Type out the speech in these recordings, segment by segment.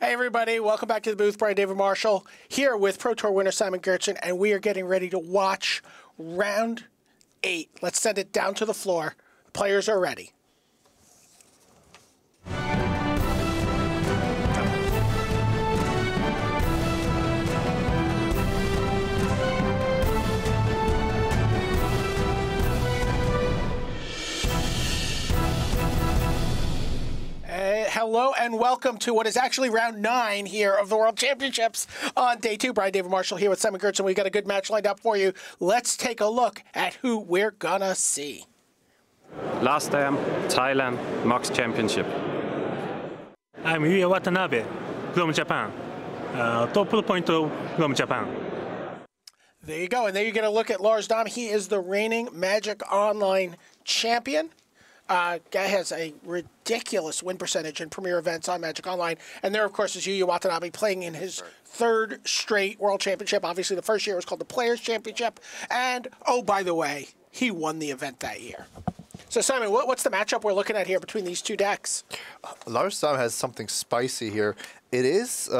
Hey everybody, welcome back to the booth. Brian David Marshall here with Pro Tour winner Simon Gertsen, and we are getting ready to watch round 8. Let's send it down to the floor. The players are ready. Hello and welcome to what is actually round 9 here of the World Championships on day 2. Brian David Marshall here with Simon Gertsen. We've got a good match lined up for you. Let's take a look at who we're gonna see. Last time, Thailand, Max Championship. I'm Yuuya Watanabe from Japan. Top point from Japan. There you go, and there you get a look at Lars Dam. He is the reigning Magic Online champion. Guy has a ridiculous win percentage in premier events on Magic Online. And there, of course, is Yuuya Watanabe playing in his 3rd straight World Championship. Obviously, the first year was called the Players' Championship. And, oh, by the way, he won the event that year. So, Simon, what's the matchup we're looking at here between these two decks? Lars Dam has something spicy here. It is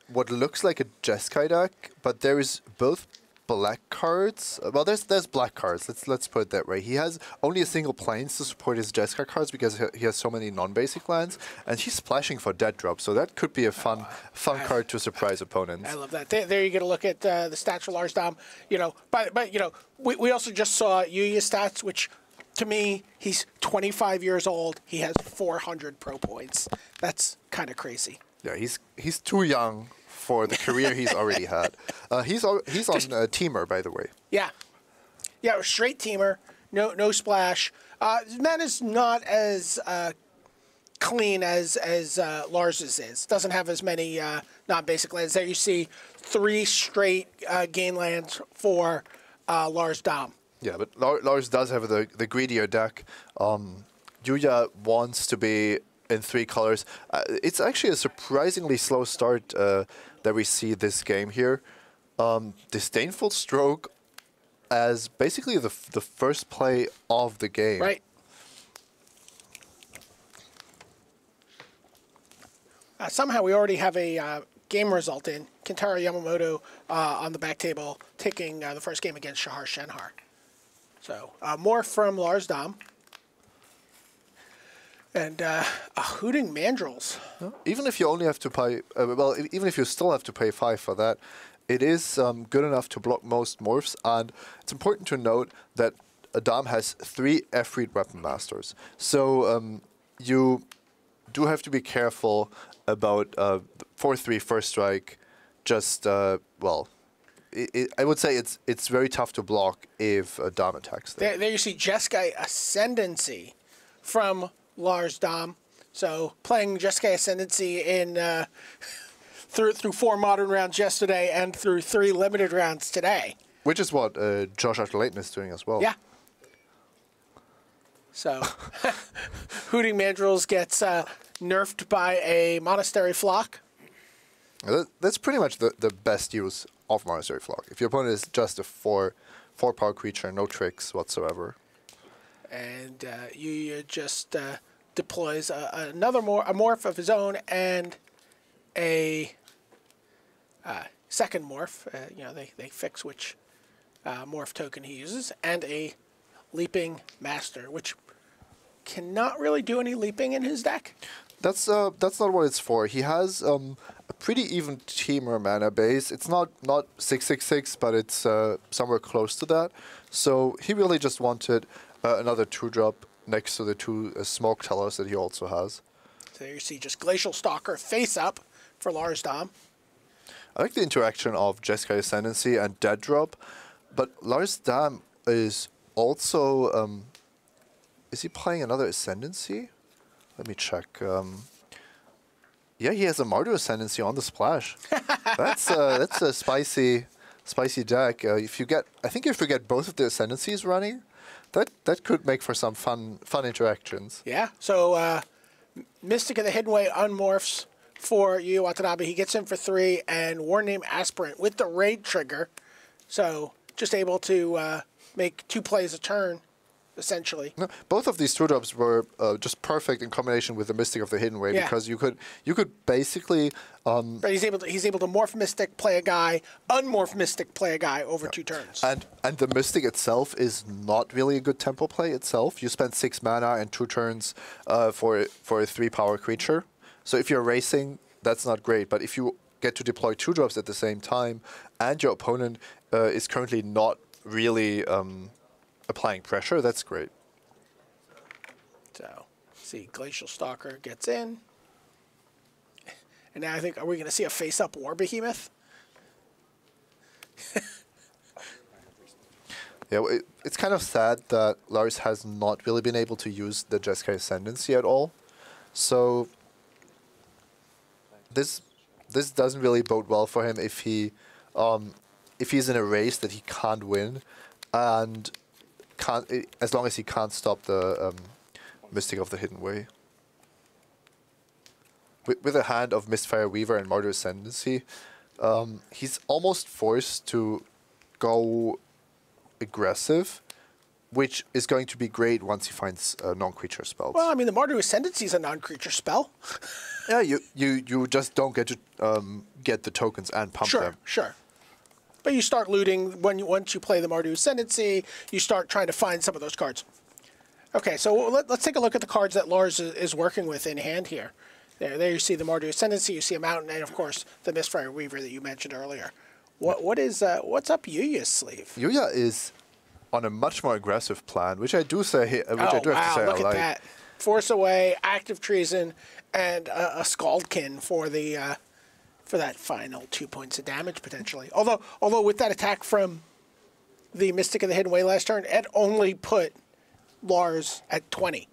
what looks like a Jeskai deck, but there is both black cards. Well, there's black cards. Let's put it that way. He has only a single planes to support his Jeskai cards because he has so many non-basic lands, and he's splashing for dead drop. So that could be a fun card to surprise opponents. I love that. There you get a look at the stats for Lars Dam. You know, but you know, we also just saw Yuuya's stats, which to me, he's 25 years old. He has 400 pro points. That's kind of crazy. Yeah, he's too young for the career he's already had. He's on Teamer, by the way. Yeah, straight Teamer, no splash. Man is not as clean as Lars's is. Doesn't have as many non-basic lands. There you see 3 straight gain lands for Lars Dam. Yeah, but Lars does have the greedier deck. Yuuya wants to be in 3 colors. It's actually a surprisingly slow start that we see this game here. Disdainful Stroke as basically the first play of the game. Right. Somehow we already have a game result in. Kentaro Yamamoto on the back table taking the first game against Shahar Shenhar. So more from Lars Dam. And Hooting Mandrills. Even if you only have to pay, even if you still have to pay 5 for that, it is good enough to block most morphs. And it's important to note that Dam has 3 Efreet Weapon Masters. So you do have to be careful about 4/3 first strike. Just, well, I would say it's very tough to block if Dam attacks there. There you see Jeskai Ascendancy from Lars Dam. So playing Jeskai Ascendancy in through 4 modern rounds yesterday and through 3 limited rounds today. Which is what Josh Utter-Leyton is doing as well. Yeah. So Hooting Mandrills gets nerfed by a Monastery Flock. That's pretty much the best use of Monastery Flock. If your opponent is just a 4 power creature, no tricks whatsoever. And Yuuya just deploys another morph of his own and a second morph. You know, they fix which morph token he uses, and a Leaping Master, which cannot really do any leaping in his deck. That's not what it's for. He has a pretty even Teamer mana base. It's not 6/6/6, but it's somewhere close to that. So he really just wanted another 2-drop next to the 2 Smoke Tellers that he also has. So there you see just Glacial Stalker face up for Lars Dam. I like the interaction of Jeskai Ascendancy and Dead Drop, but Lars Dam is also... is he playing another Ascendancy? Let me check. Yeah, he has a Mardu Ascendancy on the splash. That's a spicy deck. I think if you get both of the Ascendancies running, that could make for some fun interactions. Yeah. So Mystic of the Hidden Way unmorphs for Yuuya Watanabe. He gets in for 3, and Warname Aspirant with the raid trigger. So just able to make 2 plays a turn essentially. No, both of these 2-drops were just perfect in combination with the Mystic of the Hidden Way, because you could basically. But he's able to morph Mystic, play a guy, unmorph Mystic, play a guy over 2 turns. And the Mystic itself is not really a good tempo play itself. You spend 6 mana and 2 turns for a 3-power creature. So if you're racing, that's not great. But if you get to deploy 2-drops at the same time, and your opponent is currently not really applying pressure, that's great. So, see, Glacial Stalker gets in. And now I think, are we going to see a face-up War Behemoth? Yeah, well, it's kind of sad that Lars has not really been able to use the Jeskai Ascendancy at all. So this doesn't really bode well for him if he's in a race that he can't win, and as long as he can't stop the Mystic of the Hidden Way. With a hand of Mistfire Weaver and Martyr Ascendancy, he's almost forced to go aggressive, which is going to be great once he finds non-creature spells. Well, I mean, the Martyr Ascendancy is a non-creature spell. Yeah, you just don't get to get the tokens and pump them. Sure. But you start looting once you play the Mardu Ascendancy. You start trying to find some of those cards. Okay, so let's take a look at the cards that Lars is working with in hand here. There you see the Mardu Ascendancy, you see a Mountain, and of course the Mistfire Weaver that you mentioned earlier. What's up Yuuya's sleeve? Yuuya is on a much more aggressive plan, which I do have to say I look like. At that. Force Away, Active Treason, and a Scaldkin for the for that final 2 points of damage potentially. Although with that attack from the Mystic of the Hidden Way last turn, it only put Lars at 20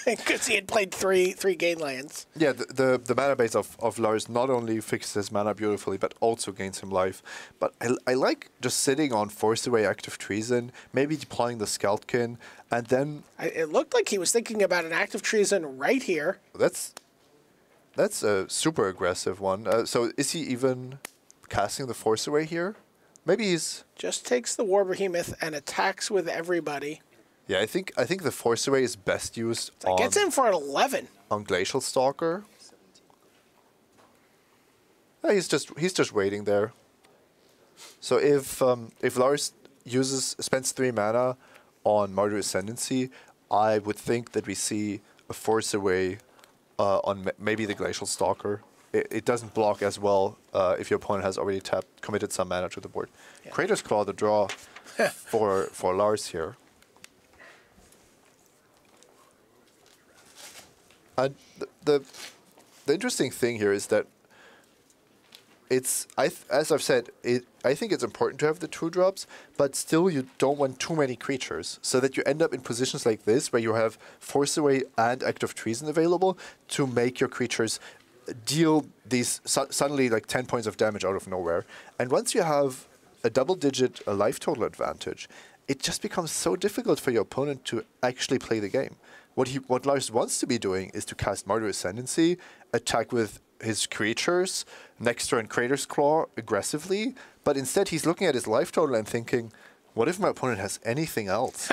because he had played three gain lands. Yeah, the mana base of Lars not only fixes his mana beautifully, but also gains him life. But I like just sitting on Force Away, Active Treason, maybe deploying the Scaldkin, and then... It looked like he was thinking about an Active Treason right here. That's a super aggressive one. So is he even casting the Force Away here? Maybe he's... Just takes the War Behemoth and attacks with everybody. Yeah, I think the Force Away is best used on... Gets in for an 11. On Glacial Stalker. Yeah, he's just waiting there. So if Lars spends 3 mana on Mardu Ascendancy, I would think that we see a Force Away on maybe the Glacial Stalker. It doesn't block as well if your opponent has already committed some mana to the board. Yeah. Kratos Claw, the draw for Lars here. And the interesting thing here is that as I've said, I think it's important to have the 2-drops, but still you don't want too many creatures, so that you end up in positions like this where you have Force Away and Active Treason available to make your creatures deal these suddenly like 10 points of damage out of nowhere. And once you have a double-digit life total advantage, it just becomes so difficult for your opponent to actually play the game. What Lars wants to be doing is to cast Mardu Ascendancy, attack with his creatures, next turn Kratos Claw aggressively, but instead he's looking at his life total and thinking, what if my opponent has anything else?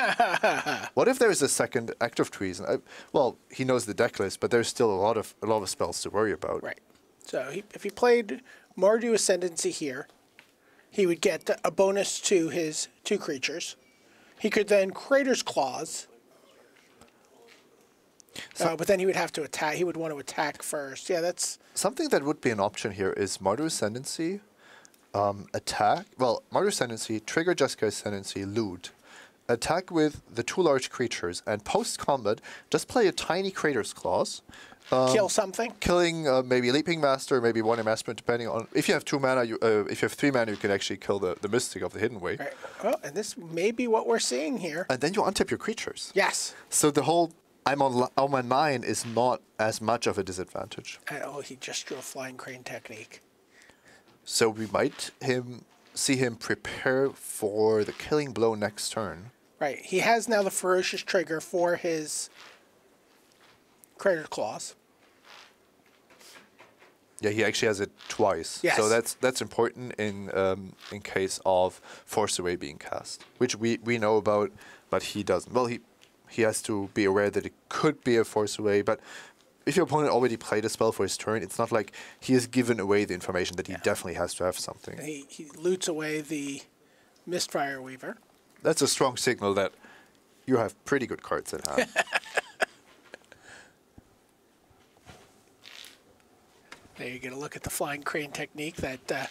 What if there's a second Active Treason? Well, he knows the deck list, but there's still a lot of spells to worry about. Right. So if he played Mardu Ascendancy here, he would get a bonus to his 2 creatures. He could then Kratos Claws. But then he would have to attack. He would want to attack first. Yeah, that's... Something that would be an option here is Mardu Ascendancy, attack... Well, Mardu Ascendancy, trigger Jeskai Ascendancy, loot. Attack with the 2 large creatures, and post-combat, just play a tiny Kratos Claws. Kill something? Killing maybe Leaping Master, maybe one Amassment, depending on... If you have 2 mana, if you have 3 mana, you can actually kill the Mystic of the Hidden Way. Right. Well, and this may be what we're seeing here. And then you untap your creatures. Yes. So the whole... I'm on my 9 is not as much of a disadvantage. Oh, he just drew a Flying Crane technique. So we might see him prepare for the Killing Blow next turn. Right. He has now the Ferocious Trigger for his Kratos Claws. Yeah, he actually has it twice. Yes. So that's important in case of Force Away being cast, which we know about, but he doesn't. Well, he has to be aware that it could be a force away. But if your opponent already played a spell for his turn, it's not like he has given away the information that he definitely has to have something. He loots away the Mistfire Weaver. That's a strong signal that you have pretty good cards at hand. There you get a look at the Flying Crane technique that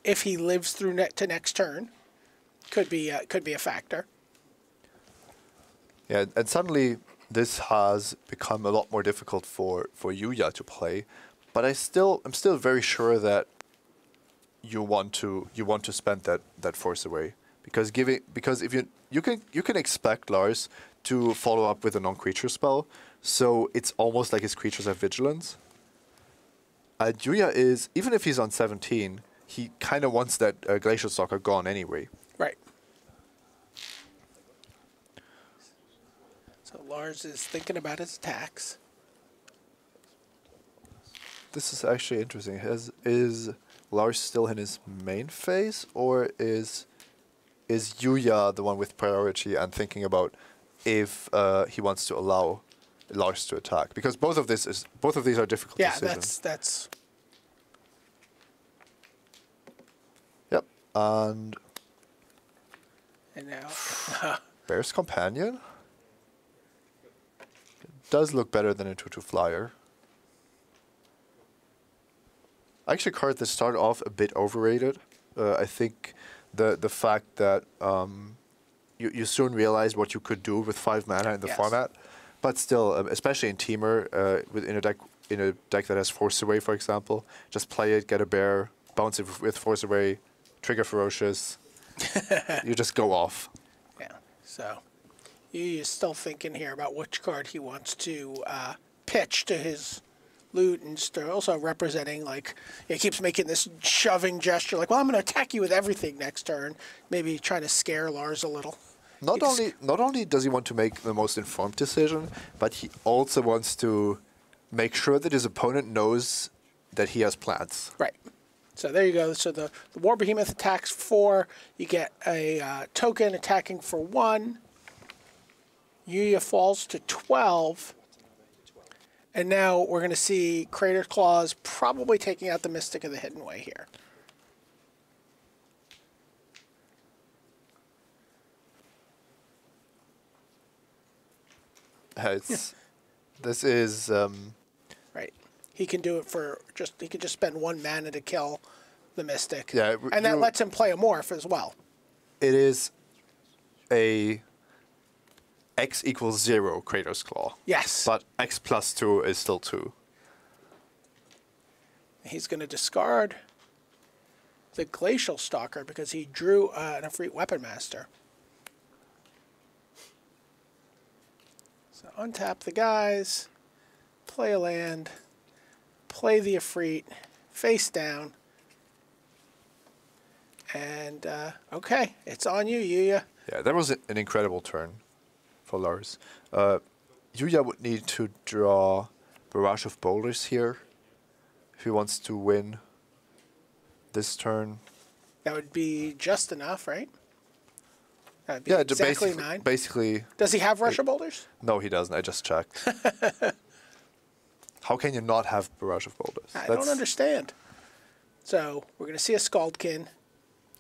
if he lives through to next turn, could be a factor. Yeah, and suddenly this has become a lot more difficult for Yuuya to play, but I'm still very sure that you want to spend that force away because if you can expect Lars to follow up with a non-creature spell, so it's almost like his creatures have vigilance. Yuuya is, even if he's on 17, he kind of wants that Glacial Stalker gone anyway. Right. So Lars is thinking about his attacks. This is actually interesting. Is Lars still in his main phase, or is Yuuya the one with priority and thinking about if he wants to allow Lars to attack? Because both of these are difficult decisions. Yeah, that's. Yep, and now Bear's Companion does look better than a 2/2 flyer. Actually, a card that started off a bit overrated. I think the fact that you soon realized what you could do with 5 mana in the format, but still, especially in Teamer, in a deck that has Force Away, for example, just play it, get a bear, bounce it with Force Away, trigger Ferocious, you just go off. Yeah. So you're still thinking here about which card he wants to pitch to his loot, and also representing, like, he keeps making this shoving gesture, like, well, I'm going to attack you with everything next turn, maybe trying to scare Lars a little. Not only does he want to make the most informed decision, but he also wants to make sure that his opponent knows that he has plans. Right. So there you go. So the War Behemoth attacks 4. You get a token attacking for 1. Yuuya falls to 12. And now we're going to see Crater Claws probably taking out the Mystic of the Hidden Way here. This is right. He can do it for he can just spend 1 mana to kill the Mystic. Yeah, and that lets him play a Morph as well. It is a X equals 0 Kratos Claw. Yes. But X plus 2 is still 2. He's going to discard the Glacial Stalker because he drew an Efreet Weapon Master. So untap the guys, play a land, play the Efreet, face down, and okay, it's on you, Yuuya. Yeah, that was an incredible turn for Lars. Yuuya would need to draw Barrage of Boulders here if he wants to win this turn. That would be just enough, right? That would be Yeah, exactly 9. Basically. Does he have Rush of Boulders? No, he doesn't. I just checked. How can you not have Barrage of Boulders? I don't understand. So we're going to see a Scaldkin.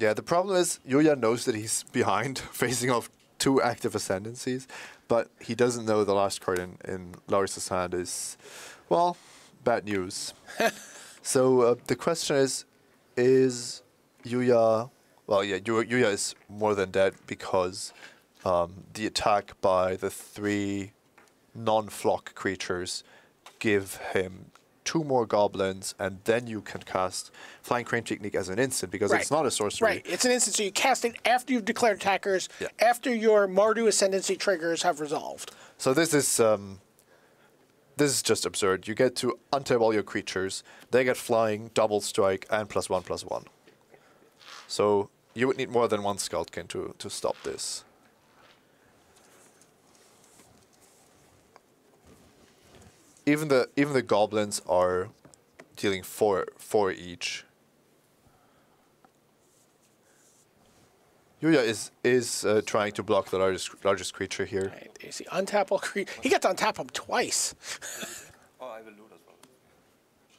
Yeah, the problem is Yuuya knows that he's behind, facing off 2 active Ascendancies, but he doesn't know the last card in Lars' hand is, well, bad news. So the question is Yuuya... Well, yeah, Yuuya is more than dead because the attack by the 3 non-flock creatures give him 2 more goblins, and then you can cast Flying Crane Technique as an instant because it's not a sorcery. Right, it's an instant, so you cast it after you've declared attackers, after your Mardu Ascendancy triggers have resolved. So this is just absurd. You get to untap all your creatures. They get flying, double strike, and +1/+1. So you would need more than 1 Skullkin to stop this. Even the goblins are dealing 4 each. Yuuya is trying to block the largest creature here. Right, you see, untap all creature. He gets to untap him twice. Oh, I will loot as well.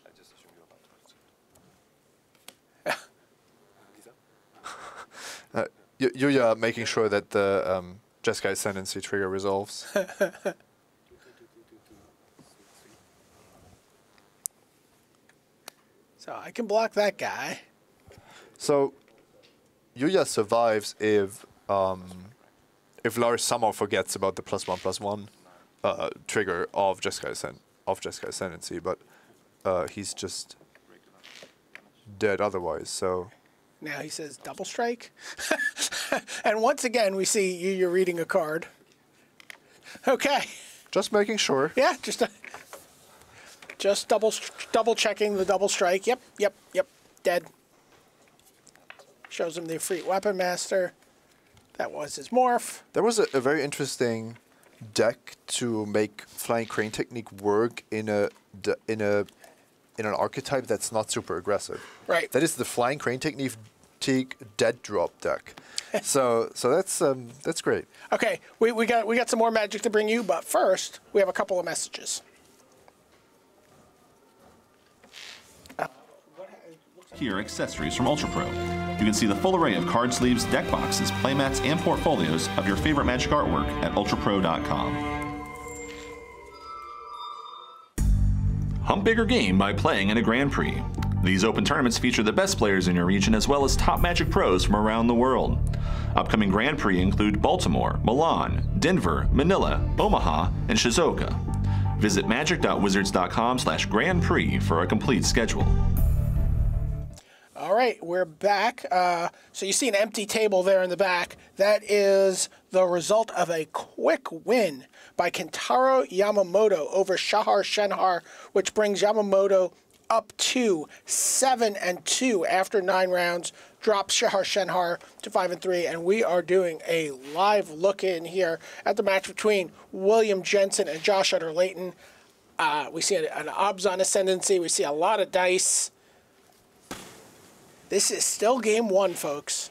I just assume you're about to. Yuuya making sure that the Jeskai Ascendancy trigger resolves. So I can block that guy. So Yuuya survives if Lars somehow forgets about the +1/+1 trigger of Jeskai Ascendancy, but he's just dead otherwise. So Now he says double strike. And once again, we see you're reading a card. Okay. just making sure. Yeah, just double checking the double strike. Yep. Dead. Shows him the Efreet Weapon Master. That was his morph. There was a very interesting deck to make Flying Crane Technique work in an archetype that's not super aggressive. Right. That is the Flying Crane Technique dead drop deck. so that's great. Okay, we got some more Magic to bring you, but first we have a couple of messages. Here, accessories from Ultra Pro. You can see the full array of card sleeves, deck boxes, playmats, and portfolios of your favorite Magic artwork at ultrapro.com. Hump bigger game by playing in a Grand Prix. These open tournaments feature the best players in your region as well as top Magic pros from around the world. Upcoming Grand Prix include Baltimore, Milan, Denver, Manila, Omaha, and Shizuoka. Visit magic.wizards.com/Grand Prix for a complete schedule. All right, we're back. So you see an empty table there in the back. That is the result of a quick win by Kentaro Yamamoto over Shahar Shenhar, which brings Yamamoto up to 7-2 after 9 rounds, drops Shahar Shenhar to 5-3, and we are doing a live look in here at the match between William Jensen and Josh Utter-Leyton. We see an Obzon Ascendancy. We see a lot of dice. This is still game 1, folks.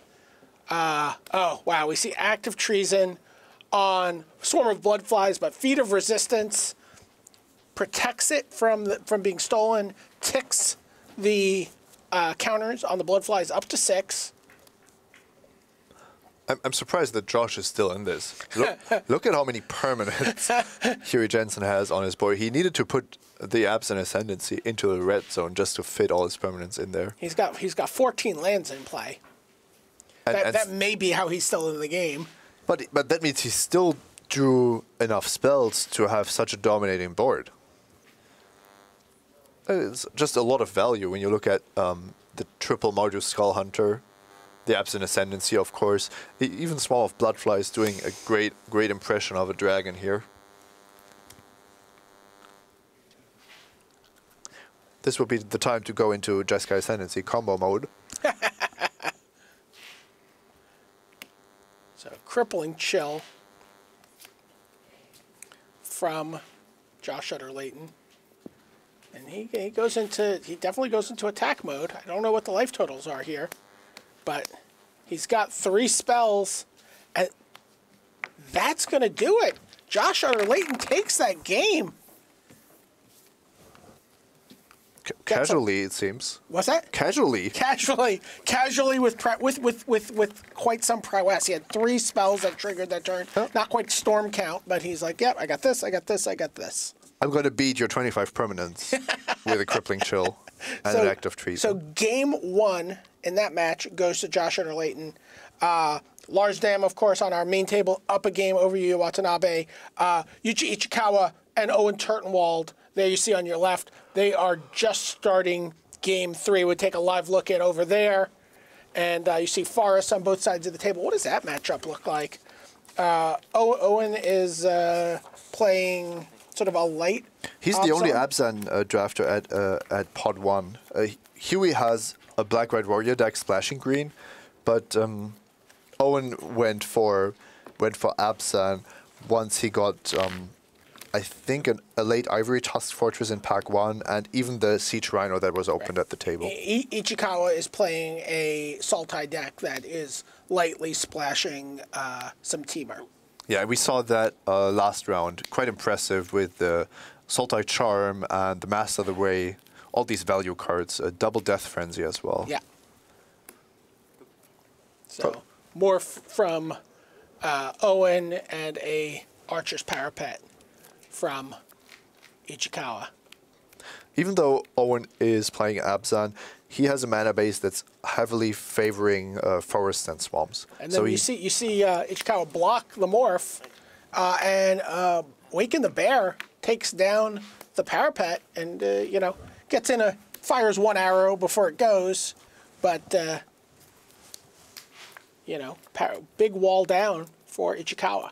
Oh, wow. We see Active Treason on Swarm of Bloodflies, but Feet of Resistance protects it from being stolen, ticks the counters on the Bloodflies up to 6. I'm surprised that Josh is still in this. Look at how many permanents Huey Jensen has on his board. He needed to put the Absent Ascendancy into the red zone just to fit all his permanents in there. He's got 14 lands in play. That may be how he's still in the game. But that means he still drew enough spells to have such a dominating board. It's just a lot of value when you look at the triple Mardu Skull Hunter, the Absent Ascendancy, of course. Even Swarm of Bloodflies doing a great impression of a dragon here. This would be the time to go into Jeskai Ascendancy combo mode. So, Crippling Chill from Josh Utter-Leyton. And he definitely goes into attack mode. I don't know what the life totals are here, but he's got 3 spells, and that's going to do it. Josh Utter-Leyton takes that game. Casually, it seems. What's that? Casually. Casually with quite some prowess. He had 3 spells that triggered that turn. Oh. Not quite storm count, but he's like, yep, I got this, I got this, I got this. I'm going to beat your 25 permanents with a Crippling Chill and an Active Treason. So game 1 in that match goes to Josh Utter-Leyton. Lars Dam, of course, on our main table, up a game over Yuuya Watanabe. Yuichi Ichikawa and Owen Turtenwald, there you see on your left, they are just starting game 3. We'll take a live look at over there. And you see Forrest on both sides of the table. What does that matchup look like? Owen is playing sort of a light. He's the only Abzan drafter at pod 1. Huey has a Black-Red Warrior deck splashing green, but Owen went for Abzan once he got I think, a late Ivory Tusk Fortress in Pack 1, and even the Siege Rhino that was opened at the table. Ichikawa is playing a Sultai deck that is lightly splashing some Temur. Yeah, we saw that last round. Quite impressive with the Sultai Charm and the Master of the Way, all these value cards, a double Death Frenzy as well. Yeah. So, more from Owen and a Archer's Parapet from Ichikawa. Even though Owen is playing Abzan, he has a mana base that's heavily favoring forests and swamps. And then you see Ichikawa block the Morph, and Waken the Bear takes down the Parapet, and you know, gets in fires one arrow before it goes, but you know, big wall down for Ichikawa.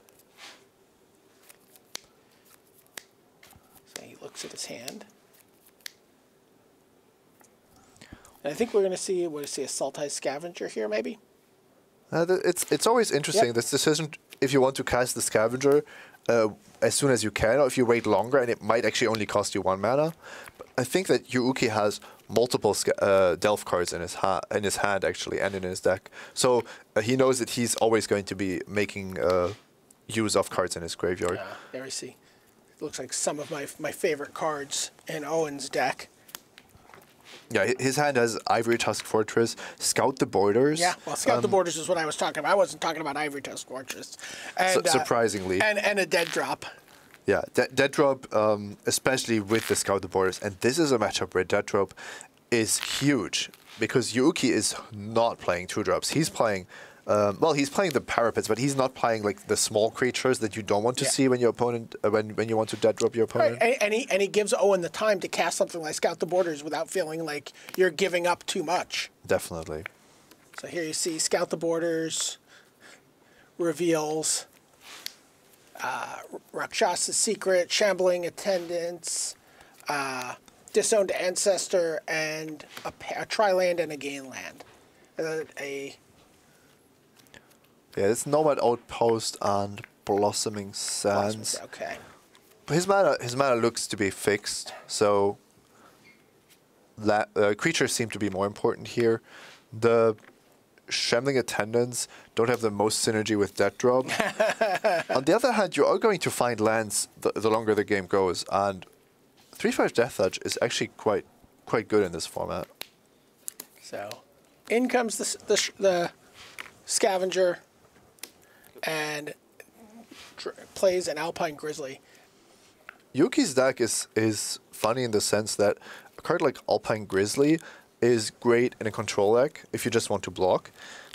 So he looks at his hand. And I think we're going to see a Sultai Scavenger here, maybe? It's always interesting, this decision, if you want to cast the Scavenger as soon as you can, or if you wait longer, and it might actually only cost you 1 mana. But I think that Yuuki has multiple Delve cards in his hand, actually, and in his deck. So he knows that he's always going to be making use of cards in his graveyard. Yeah, there we see. It looks like some of my favorite cards in Owen's deck. Yeah, his hand has Ivory Tusk Fortress, Scout the Borders. Yeah, well, Scout the Borders is what I was talking about. I wasn't talking about Ivory Tusk Fortress. And, surprisingly. And a dead drop. Yeah, dead drop, especially with the Scout the Borders. And this is a matchup where dead drop is huge, because Yuuki is not playing 2-drops. He's playing, well, he's playing the Parapets, but he's not playing like the small creatures that you don't want to see when your opponent, when you want to dead drop your opponent. Right. And he gives Owen the time to cast something like Scout the Borders without feeling like you're giving up too much. Definitely. So here you see Scout the Borders, reveals Rakshasa's Secret, Shambling Attendants, Disowned Ancestor, and a Tri-land and a Gain Land. Yeah, it's Nomad Outpost and Blossoming Sands. Okay. His mana looks to be fixed, so creatures seem to be more important here. The Shambling Attendants don't have the most synergy with Death Drop. On the other hand, you are going to find lands the longer the game goes, and 3/5 Death Touch is actually quite good in this format. So, in comes the Scavenger, and plays an Alpine Grizzly. Yuki's deck is funny in the sense that a card like Alpine Grizzly is great in a control deck if you just want to block,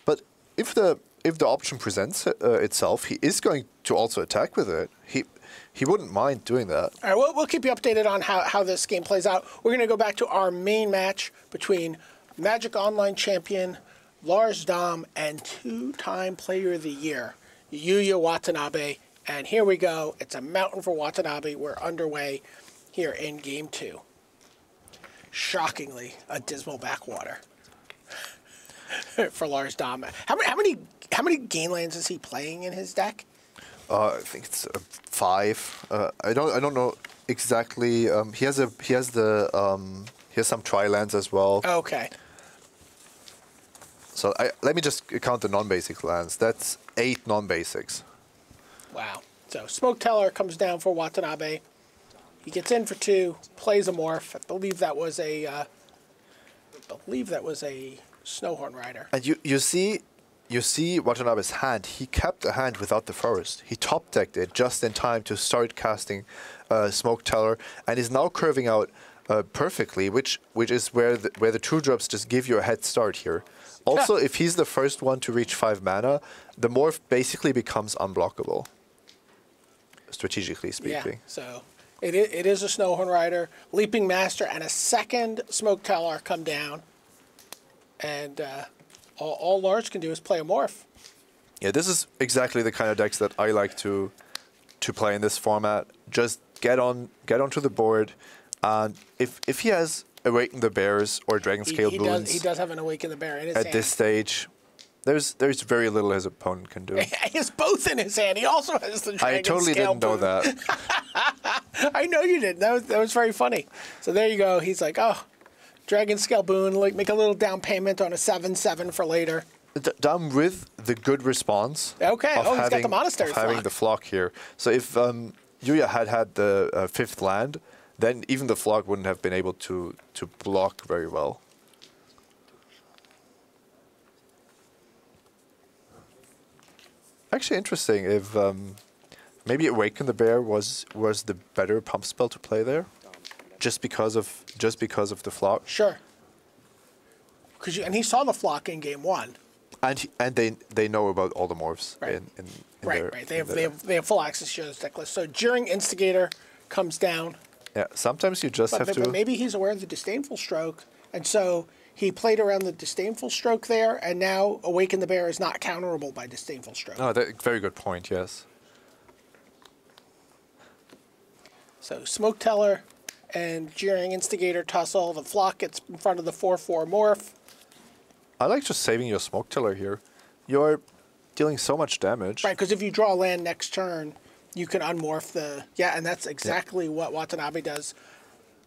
but if the option presents itself, he is going to also attack with it. He wouldn't mind doing that. All right, we'll keep you updated on how this game plays out. We're going to go back to our main match between Magic Online champion Lars Dom and 2-time Player of the Year Yuuya Watanabe. And here we go. It's a mountain for Watanabe. We're underway here in Game 2. Shockingly, a dismal backwater for Lars Dom. How many Gain Lands is he playing in his deck? I think it's 5. I don't know exactly. He has some Tri-lands as well. Okay. So let me just count the non-basic lands. That's 8 non-basics. Wow. So Smoke Teller comes down for Watanabe. He gets in for 2, plays a Morph. I believe that was a Snowhorn Rider. And you see Watanabe's hand. He kept a hand without the forest. He top decked it just in time to start casting Smoke Teller, and is now curving out perfectly, which is where the 2-drops just give you a head start here. Also, if he's the first one to reach 5 mana, the Morph basically becomes unblockable, strategically speaking. Yeah, so it is a Snowhorn Rider. Leaping Master and a second Smoke Teller come down, and all Lars can do is play a Morph. Yeah, this is exactly the kind of decks that I like to play in this format. Just get onto the board, and if he has Awaken the Bears or Dragon Scale Boons, he does have an Awaken the Bear in his hand. At this stage, there's very little his opponent can do. He has both in his hand. He also has the Dragon I totally Scale didn't know Boon. that. I know you did. That was very funny. So there you go. He's like, oh, Dragon Scale Boon, like make a little down payment on a 7/7 for later. Done with the good response. Okay. Of He's got the monastery of having flock. the flock here. So if Yuuya had the 5th land, then even the flock wouldn't have been able to block very well. Actually, interesting. If maybe Awaken the Bear was the better pump spell to play there, just because of the flock. Sure. And he saw the flock in game 1. And they know about all the morphs. Right. In Right. They have full access to this deck list. So Jeering Instigator comes down. Yeah. Sometimes you just have to. But maybe he's aware of the Disdainful Stroke, and so he played around the Disdainful Stroke there, and now Awaken the Bear is not counterable by Disdainful Stroke. Oh, very good point. Yes. So Smoke Teller and Jeering Instigator tussle. The flock gets in front of the 4/4 morph. I like just saving your Smoke Tiller here. You're dealing so much damage. Right, because if you draw land next turn, you can unmorph the... Yeah, and that's exactly what Watanabe does.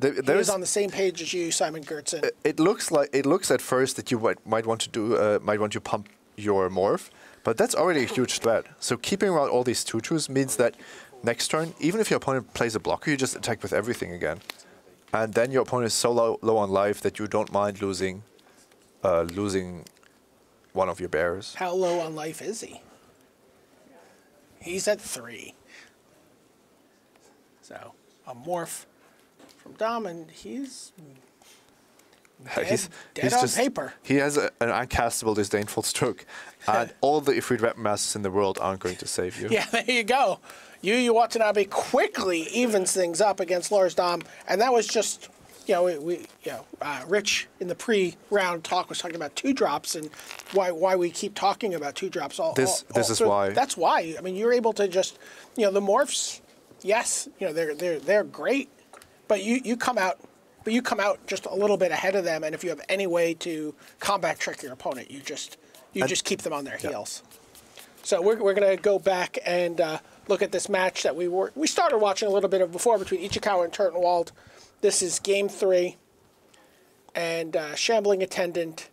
He is on the same page as you, Simon Gertzen. It looks at first that you might want to pump your morph, but that's already a huge threat. So keeping around all these 2/2s means that next turn, even if your opponent plays a blocker, you just attack with everything again. And then your opponent is so low on life that you don't mind losing one of your bears. How low on life is he? He's at 3. So, a morph from Dom, and he's dead on paper. He has an uncastable Disdainful Stroke, and all the Ifrit Weapon Masters in the world aren't going to save you. Yeah, there you go. Yuuya Watanabe quickly evens things up against Lars Dom, and that was just, Rich in the pre-round talk was talking about 2-drops and why we keep talking about 2-drops. This is why. That's why. I mean, you're able to just, the morphs. Yes, they're great, but you come out just a little bit ahead of them, and if you have any way to combat trick your opponent, you just keep them on their heels. So we're gonna go back and look at this match that we started watching a little bit of before between Ichikawa and Turtenwald. This is game 3, and Shambling Attendant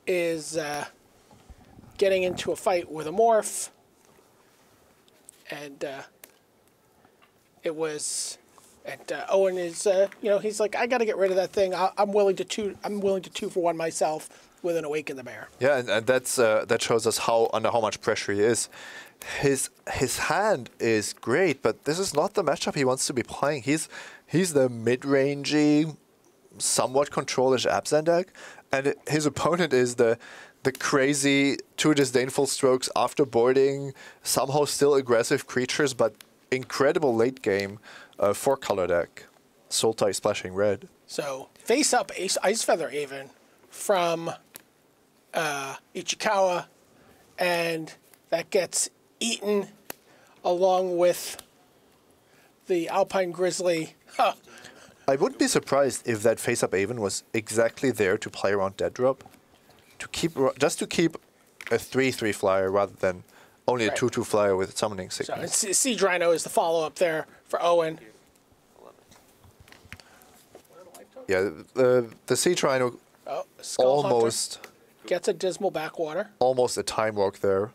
is getting into a fight with a morph, and it was. And Owen is, he's like, I got to get rid of that thing. I'm willing to 2-for-1 myself with an Awaken the Bear. Yeah, and that shows us under how much pressure he is. His hand is great, but this is not the matchup he wants to be playing. He's the mid-rangey, somewhat control-ish Abzan deck, and his opponent is the crazy 2 Disdainful Strokes after boarding, somehow still aggressive creatures, but incredible late game. 4-color deck, Sultai splashing red. So face up Ice Feather Aven from Ichikawa, and that gets eaten along with the Alpine Grizzly. Huh. I wouldn't be surprised if that face up Aven was exactly there to play around dead drop, to keep a 3/3 flyer rather than only a 2/2 flyer with summoning sickness. So Siege Rhino is the follow-up there for Owen. Yeah, the Siege Rhino almost gets a Dismal Backwater. Almost a time walk there.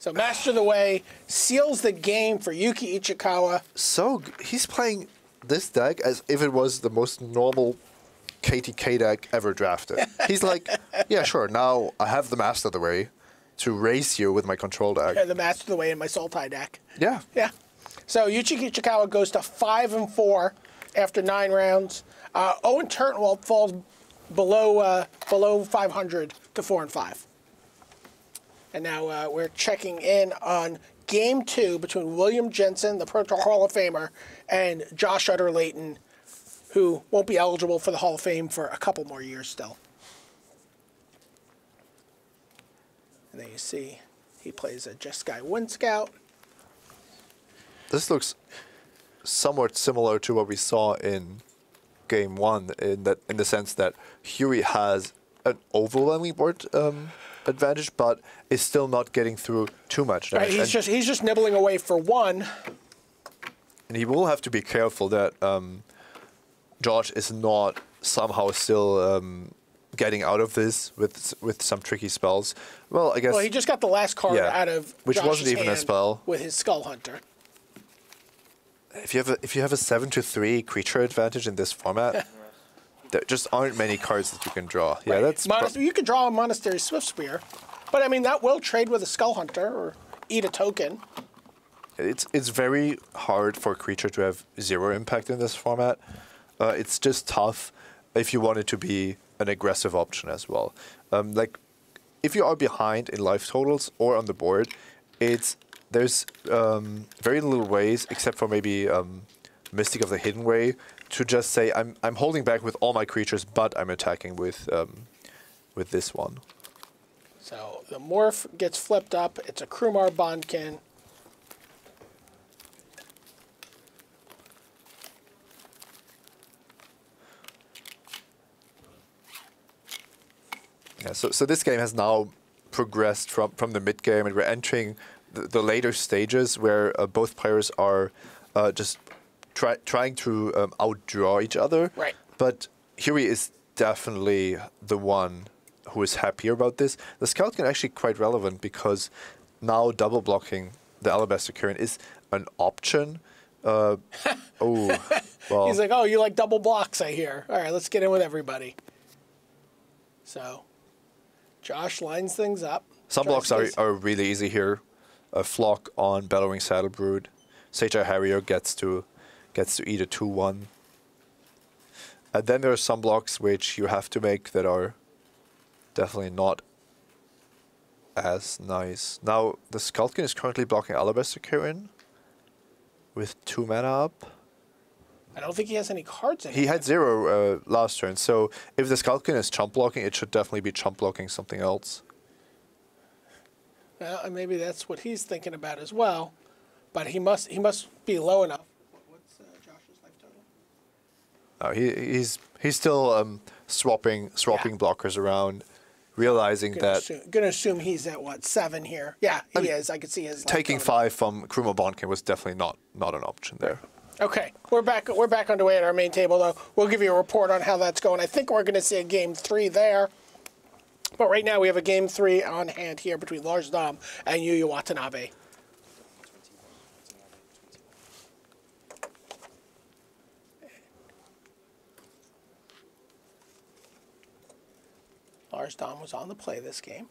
So Master the Way seals the game for Yuki Ichikawa. So he's playing this deck as if it was the most normal KTK deck ever drafted. He's like, yeah, sure, now I have the Master the Way to race you with my control deck. Yeah, the Master the Way in my Sultai deck. Yeah. Yeah. So Yuki Ichikawa goes to 5-4 after 9 rounds. Owen Turtenwald falls below 500 to 4-5. And now we're checking in on Game 2 between William Jensen, the Pro Tour Hall of Famer, and Josh Utter-Leyton, who won't be eligible for the Hall of Fame for a couple more years still. And then you see he plays a Jeskai Wind Scout. This looks somewhat similar to what we saw in Game 1, in the sense that Huey has an overwhelming board advantage, but is still not getting through too much damage. Right, he's just nibbling away for 1. And he will have to be careful that Josh is not somehow still getting out of this with some tricky spells. Well, I guess. Well, he just got the last card out of which Josh's wasn't even a hand spell with his Skull Hunter. If you have a 7/3 creature advantage in this format, there just aren't many cards that you can draw. Yeah, that's. You could draw a Monastery Swift Spear, but I mean that will trade with a Skull Hunter or eat a token. It's very hard for a creature to have 0 impact in this format. It's just tough if you want it to be an aggressive option as well. Like, if you are behind in life totals or on the board, there's very little ways, except for maybe Mystic of the Hidden Way, to just say I'm holding back with all my creatures, but I'm attacking with this one. So the morph gets flipped up. It's a Krumar Bondkin. Yeah, so this game has now progressed from the mid game, and we're entering the later stages where both players are just trying to outdraw each other. Right. But Huey is definitely the one who is happier about this. The Scout can actually quite relevant because now double blocking the Alabaster Current is an option. Well. He's like, oh, you like double blocks, I hear. All right, let's get in with everybody. So, Josh lines things up. Some blocks are really easy here. A Flock on Bellowing Saddlebrood. Sage-Eye Harrier gets to eat a 2/1. And then there are some blocks which you have to make that are definitely not as nice. Now, the Skulkin is currently blocking Alabaster Kirin with 2 mana up. I don't think he has any cards in He had 0 last turn, so if the Skulkin is chump blocking, it should definitely be chump blocking something else. Well, and maybe that's what he's thinking about as well, but he must be low enough. What's Josh's life total? He's still swapping blockers around, realizing Gonna assume he's at what, 7 here? Yeah, he is. I could see his. Taking 5 from Krumar Bondkin was definitely not an option there. Okay, we're back underway at our main table though. We'll give you a report on how that's going. I think we're going to see a game 3 there. But right now we have a game 3 on hand here between Lars Dam and Yuuya Watanabe. Lars Dam was on the play this game.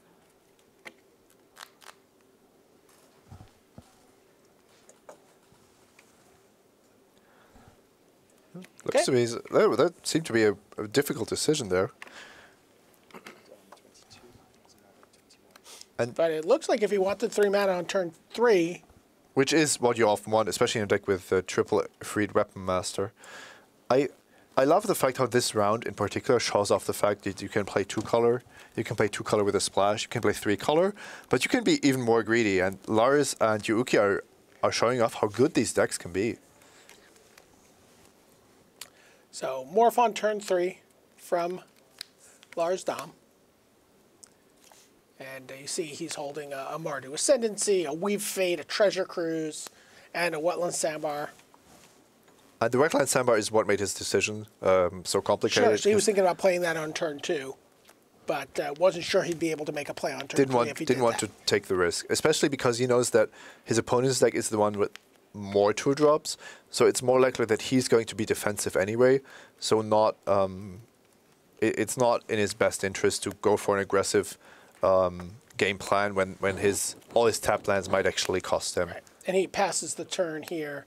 Looks to be that seemed to be a difficult decision there. But it looks like if he wanted 3 mana on turn 3, which is what you often want, especially in a deck with triple freed Weapon Master. I love the fact how this round in particular shows off the fact that you can play 2-color, you can play 2-color with a splash, you can play 3-color, but you can be even more greedy. And Lars and Yuuki are showing off how good these decks can be. So morph on turn 3 from Lars Dam. And you see he's holding a Mardu Ascendancy, a Weave Fate, a Treasure Cruise, and a Wetland Sandbar. And the Wetland Sandbar is what made his decision so complicated. Sure, so he was thinking about playing that on turn 2, but wasn't sure he'd be able to make a play on turn 3 if he didn't want to take the risk, especially because he knows that his opponent's deck is the one with more 2-drops, so it's more likely that he's going to be defensive anyway, so it's not in his best interest to go for an aggressive game plan when all his tap lands might actually cost him. Right. And he passes the turn here,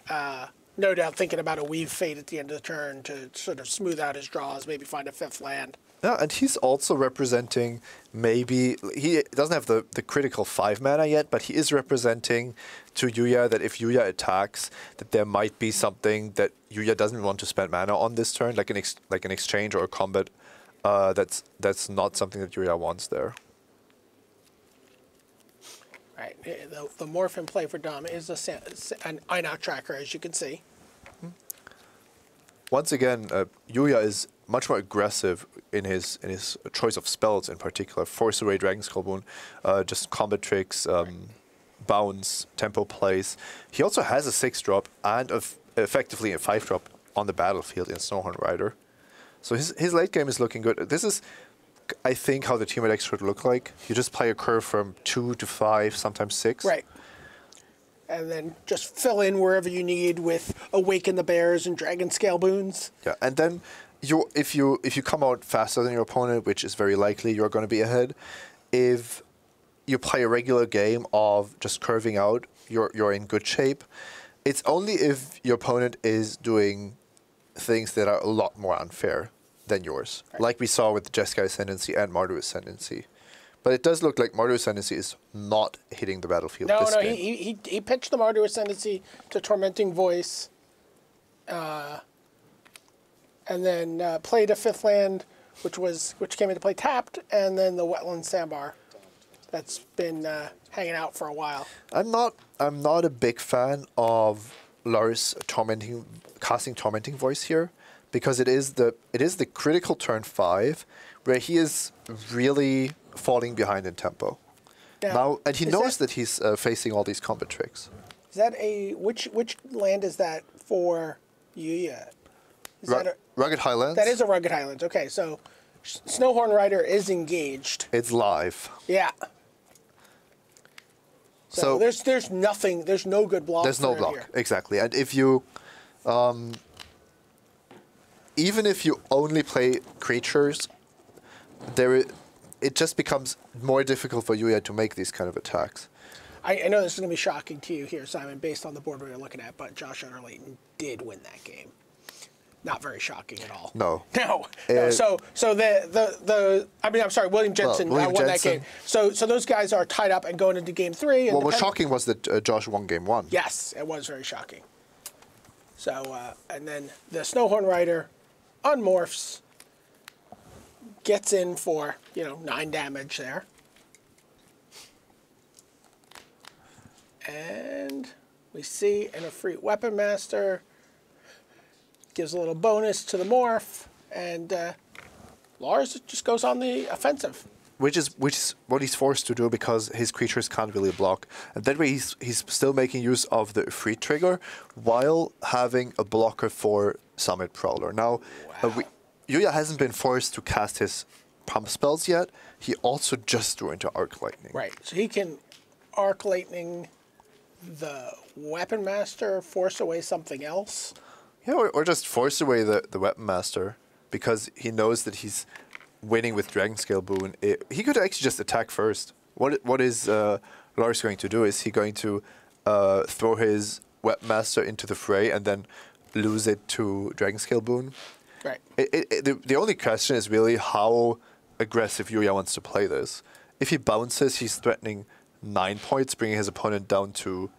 no doubt thinking about a Weave Fate at the end of the turn to sort of smooth out his draws, maybe find a 5th land. Yeah, and he's also representing maybe, he doesn't have the critical 5 mana yet, but he is representing to Yuuya that if Yuuya attacks, that there might be something that Yuuya doesn't want to spend mana on this turn, like an exchange or a combat. That's not something that Yuuya wants there. Right, the morph in play for Dom is an Inout tracker, as you can see. Once again, Yuuya is much more aggressive in his choice of spells in particular. Force Away Dragon Skull Wound, just combat tricks. bounce, tempo plays. He also has a 6-drop and effectively a 5-drop on the battlefield in Snowhorn Rider. So his late game is looking good. This is, I think, how the team deck should look like. You just play a curve from 2 to 5, sometimes 6. Right. And then just fill in wherever you need with Awaken the Bears and Dragon Scale Boons. Yeah, and then if you come out faster than your opponent, which is very likely, you're going to be ahead. If you play a regular game of just curving out, you're in good shape. It's only if your opponent is doing things that are a lot more unfair than yours, right. Like we saw with the Jeskai Ascendancy and Mardu Ascendancy. But it does look like Mardu Ascendancy is not hitting the battlefield. No, this game. he pitched the Mardu Ascendancy to Tormenting Voice, and then played a 5th land, which came into play tapped, and then the Wetland Sandbar. That's been hanging out for a while. I'm not a big fan of Lars casting Tormenting Voice here, because it is the critical turn 5 where he is really falling behind in tempo. Now, and he knows that he's facing all these combat tricks. Is that which land is that for Yuuya? Rugged Highlands? That is a Rugged Highlands. Okay, so Snowhorn Rider is engaged. It's live. Yeah. So there's nothing. There's no good block. There's no block, here. Exactly. And if you, even if you only play creatures, it just becomes more difficult for Yuuya to make these kind of attacks. I know this is going to be shocking to you here, Simon, based on the board we were looking at, but Josh Utter-Leyton did win that game. Not very shocking at all. No. No. So I'm sorry, William Jensen won that game. So those guys are tied up and going into game 3. And what was shocking was that Josh won game 1. Yes, it was very shocking. So, and then the Snowhorn Rider unmorphs, gets in for, 9 damage there. And we see in a free Weapon Master, gives a little bonus to the morph, and Lars just goes on the offensive. Which is what he's forced to do because his creatures can't really block. And that way he's still making use of the free trigger while having a blocker for Summit Prowler. Now, Yuuya hasn't been forced to cast his pump spells yet. He also just drew into Arc Lightning. Right, so he can Arc Lightning the Weapon Master, force away something else. Yeah, or just force away the Weapon Master because he knows that he's winning with Dragon Scale Boon. He could actually just attack first. What is Lars going to do? Is he going to throw his Weapon Master into the fray and then lose it to Dragon Scale Boon? Right. The only question is really how aggressive Yuuya wants to play this. If he bounces, he's threatening 9 points, bringing his opponent down to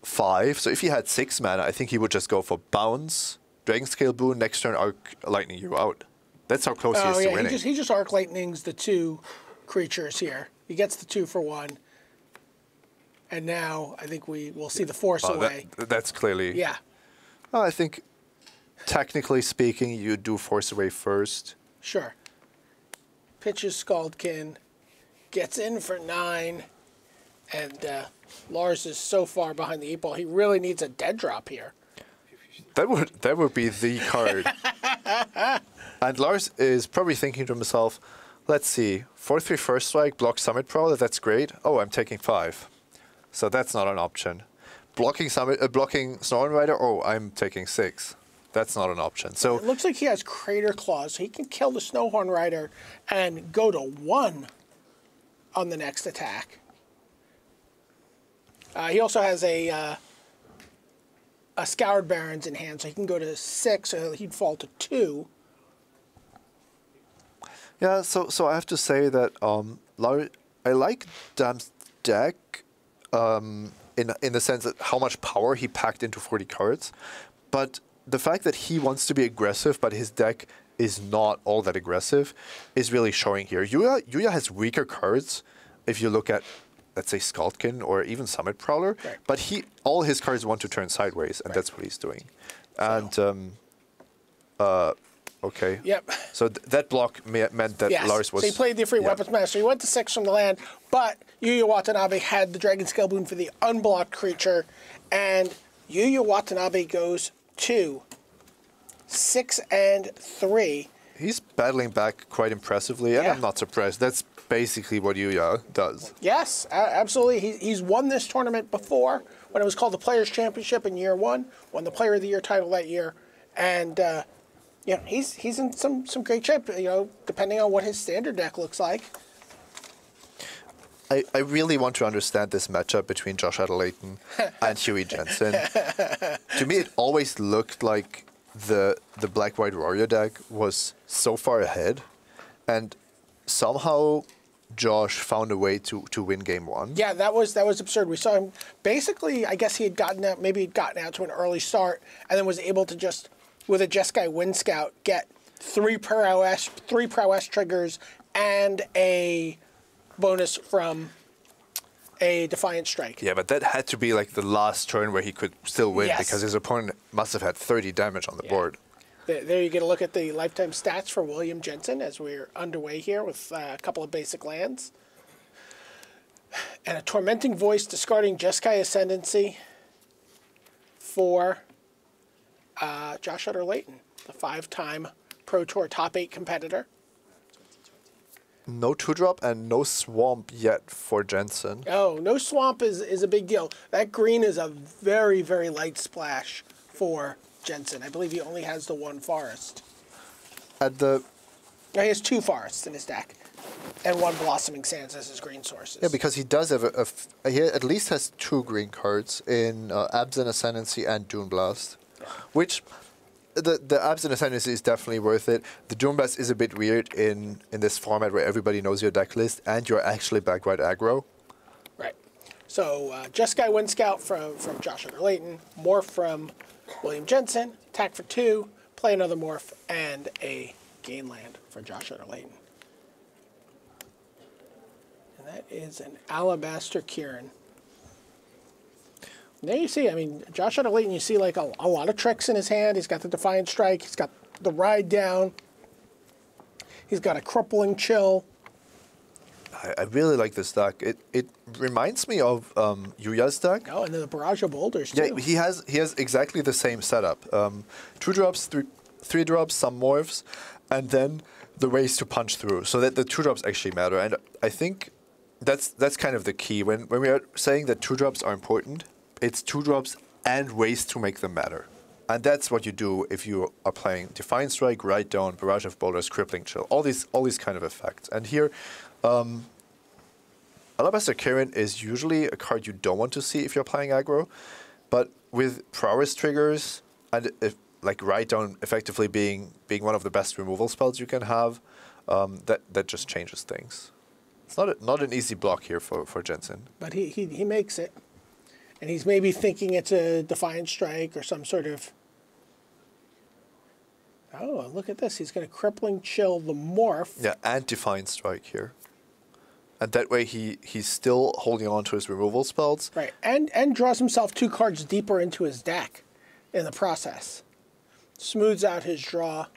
5. So if he had 6 mana, I think he would just go for bounce, Dragon Scale Boon, next turn Arc Lightning you out. That's how close he is to winning. He just Arc Lightnings the 2 creatures here. He gets the 2 for 1. And now I think we will see the force away. That's clearly... Yeah. Oh, I think, technically speaking, you do force away first. Sure. Pitches Scaldkin, gets in for 9, and Lars is so far behind the 8 ball. He really needs a dead drop here. That would be the card. And Lars is probably thinking to himself, let's see, 4/3 first strike, block Summit Prowler, that's great. Oh, I'm taking 5. So that's not an option. Blocking Snowhorn Rider, oh, I'm taking 6. That's not an option. So it looks like he has Crater Claws, so he can kill the Snowhorn Rider and go to 1 on the next attack. He also has a Scoured Barrens in hand, so he can go to 6, so he'd fall to 2. Yeah, so I have to say that I like Dam's deck in the sense that how much power he packed into 40 cards, but the fact that he wants to be aggressive, but his deck is not all that aggressive, is really showing here. Yuuya has weaker cards if you look at, let's say, Scaldkin or even Summit Prowler, right. But all his cards want to turn sideways, and that's what he's doing. And Okay. Yep. So that block meant that Yes. Lars was... So he played the free yeah. weapons master. He went to 6 from the land, but Yuuya Watanabe had the Dragon Scale Boon for the unblocked creature, and Yuuya Watanabe goes to 6 and 3. He's battling back quite impressively, and Yeah. I'm not surprised. That's basically what Yuuya does. Yes, absolutely. He's won this tournament before when it was called the Players' Championship in year 1. Won the Player of the Year title that year, and he's in some great shape. Depending on what his standard deck looks like. I really want to understand this matchup between Josh Utter-Leyton and Huey Jensen. To me, it always looked like the Black-White Warrior deck was so far ahead, and somehow Josh found a way to win game 1. Yeah, that was absurd. We saw him basically. I guess he'd gotten out to an early start, and then was able to just with a Jeskai Wind Scout get 3 prowess triggers and a bonus from a Defiant Strike. Yeah, but that had to be like the last turn where he could still win, Yes. because his opponent must have had 30 damage on the board. There you get a look at the lifetime stats for William Jensen as we're underway here with a couple of basic lands. And a Tormenting Voice discarding Jeskai Ascendancy for Josh Utter-Leyton, the 5-time Pro Tour top 8 competitor. No 2-drop and no Swamp yet for Jensen. Oh, no Swamp is a big deal. That green is a very, very light splash for Jensen. I believe he only has the 1 forest. No, he has 2 forests in his deck, and 1 Blossoming Sands as his green sources. yeah, because he does have he at least has 2 green cards in Absent Ascendancy and Dune Blast, which the Absent Ascendancy is definitely worth it. The Dune Blast is a bit weird in this format where everybody knows your deck list and you're actually Black-White aggro. Right. So Jeskai Wind Scout from Josh Utter-Leyton, Morph from William Jensen, attack for 2, play another Morph, and a gain land for Josh Utter-Leyton. And that is an Alabaster Kieran. There you see, I mean, Josh Utter-Leyton, you see like a lot of tricks in his hand. He's got the Defiant Strike. He's got the Ride Down. He's got a Crippling Chill. I really like this deck. It reminds me of Yuya's deck. Oh, and then the Barrage of Boulders, too. Yeah, he has exactly the same setup. 2 drops, 3 drops, some morphs, and then the ways to punch through, so that the 2 drops actually matter. And I think that's kind of the key. When we are saying that 2 drops are important, it's 2 drops and ways to make them matter. And that's what you do if you are playing Defiant Strike, Ride Down, Barrage of Boulders, Crippling Chill, all these kind of effects. And here, Alabaster Kieran is usually a card you don't want to see if you're playing aggro, but with prowess triggers and like Ride Down effectively being one of the best removal spells you can have, that just changes things. It's not an easy block here for Jensen. But he makes it. And he's maybe thinking it's a Defiant Strike or some sort of... Oh, look at this. He's going to Crippling Chill the Morph. Yeah, and Defiant Strike here. And that way he's still holding on to his removal spells. Right, and draws himself 2 cards deeper into his deck in the process. Smooths out his draw.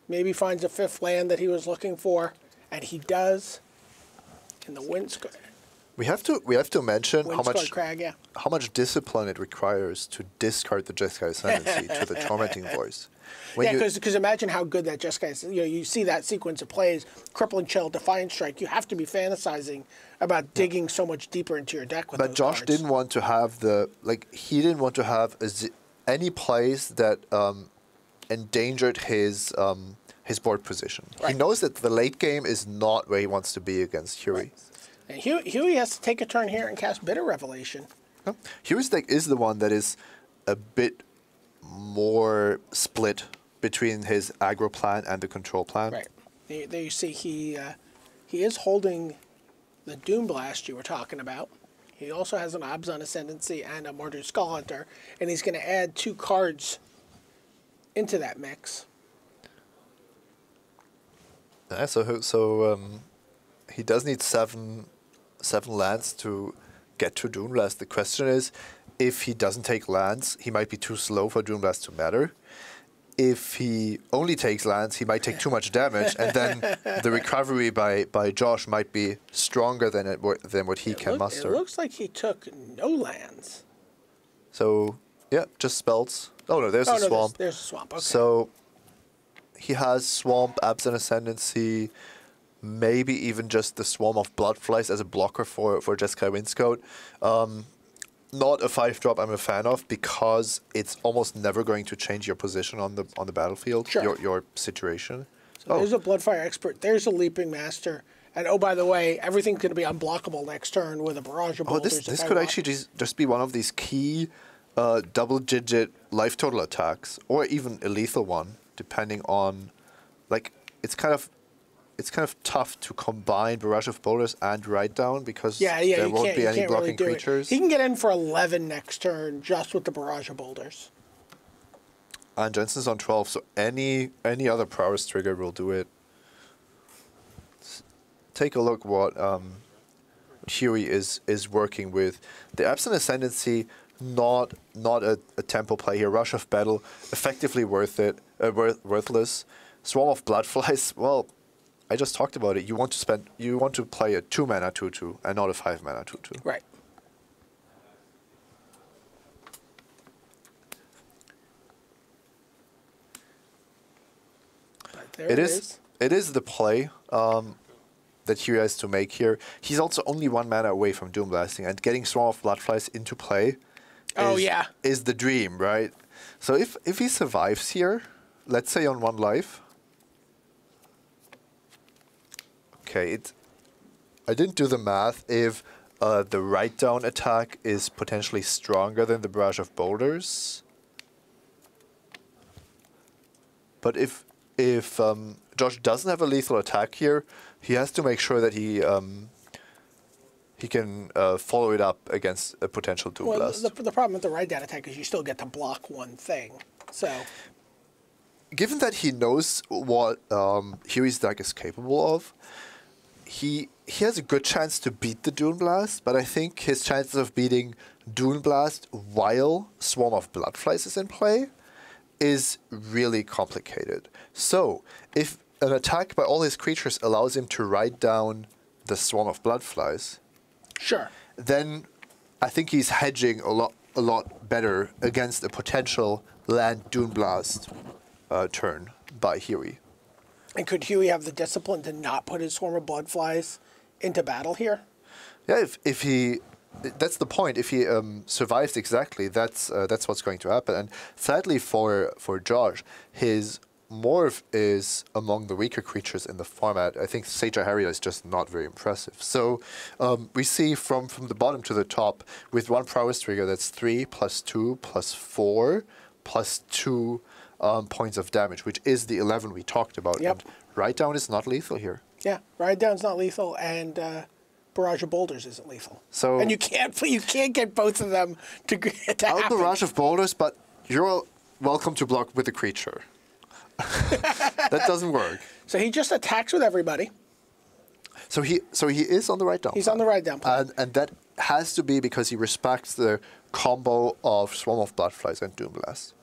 Maybe finds a 5th land that he was looking for. And he does. In the Windscarred. We have to mention Crag, yeah. how much discipline it requires to discard the Jeskai Ascendancy to the Tormenting Voice. Because imagine how good that Jeskai is. You see that sequence of plays, Crippling Chill, Defiant Strike. You have to be fantasizing about digging so much deeper into your deck with those Josh cards. didn't want to have he didn't want to have any plays that endangered his board position. Right. He knows that the late game is not where he wants to be against Huey. Right. And Huey has to take a turn here and cast Bitter Revelation. Yeah. Huey's deck is the one that is a bit more split between his aggro plan and the control plan. Right. There you see he is holding the Dune Blast you were talking about. He also has an Abzan Ascendancy and a Mordu Skull Hunter, and he's going to add 2 cards into that mix. Yeah, so he does need 7 lands to get to Dune Blast. The question is, if he doesn't take lands, he might be too slow for Dune Blast to matter. if he only takes lands, he might take too much damage, and then the recovery by Josh might be stronger than what he can muster. It looks like he took no lands. So, yeah, just spells. Oh, no, there's a swamp. There's a swamp, okay. So, he has Swamp, Absent Ascendancy, maybe even just the Swarm of Bloodflies as a blocker for Jeskai Windscout. Not a 5-drop I'm a fan of, because it's almost never going to change your position on the battlefield, sure. your situation. So there's a Bloodfire Expert, there's a Leaping Master, and oh, by the way, everything's going to be unblockable next turn with a barrage of boulders. This could actually just be one of these key double-digit life total attacks, or even a lethal one, depending on, like, it's kind of tough to combine Barrage of Boulders and Ride Down, because there won't be any blocking creatures. He can get in for 11 next turn just with the Barrage of Boulders. And Jensen's on 12, so any other prowess trigger will do it. Take a look what Huey is working with. The Absent Ascendancy, not a tempo play here. Rush of Battle, effectively worthless. Swarm of Bloodflies, well, I just talked about it. You want to play a 2-mana 2/2 and not a 5-mana 2/2. Right. It is the play that Huey has to make here. He's also only 1 mana away from Dune Blasting, and getting Swarm of Bloodflies into play is the dream, right? So if he survives here, let's say on 1 life. Okay, I didn't do the math if the Ride Down attack is potentially stronger than the Barrage of Boulders. But if Josh doesn't have a lethal attack here, he has to make sure that he can follow it up against a potential Dune Blast. The problem with the Ride Down attack is you still get to block one thing. So, given that he knows what Huey's deck is capable of, he has a good chance to beat the Dune Blast, but I think his chances of beating Dune Blast while Swarm of Bloodflies is in play is really complicated. So, if an attack by all his creatures allows him to ride down the Swarm of Bloodflies, sure, then I think he's hedging a lot better against a potential land Dune Blast turn by Huey. And could Huey have the discipline to not put his Swarm of Bloodflies into battle here? Yeah, if he, that's the point. If he survives exactly, that's what's going to happen. And sadly for Josh, his Morph is among the weaker creatures in the format. I think Sage Harrier is just not very impressive. So we see from the bottom to the top, with 1 prowess trigger, that's 3 + 2 + 4 + 2 points of damage, which is the 11 we talked about. Yep. And Ride Down is not lethal here. Yeah, Ride Down's not lethal, and Barrage of Boulders isn't lethal. So and you can't get both of them to I'll happen. Barrage of Boulders, but you're welcome to block with a creature. That doesn't work. So he just attacks with everybody. So he is on the Ride Down. He's on the Ride Down plan. And that has to be because he respects the combo of Swarm of Bloodflies and Dune Blast.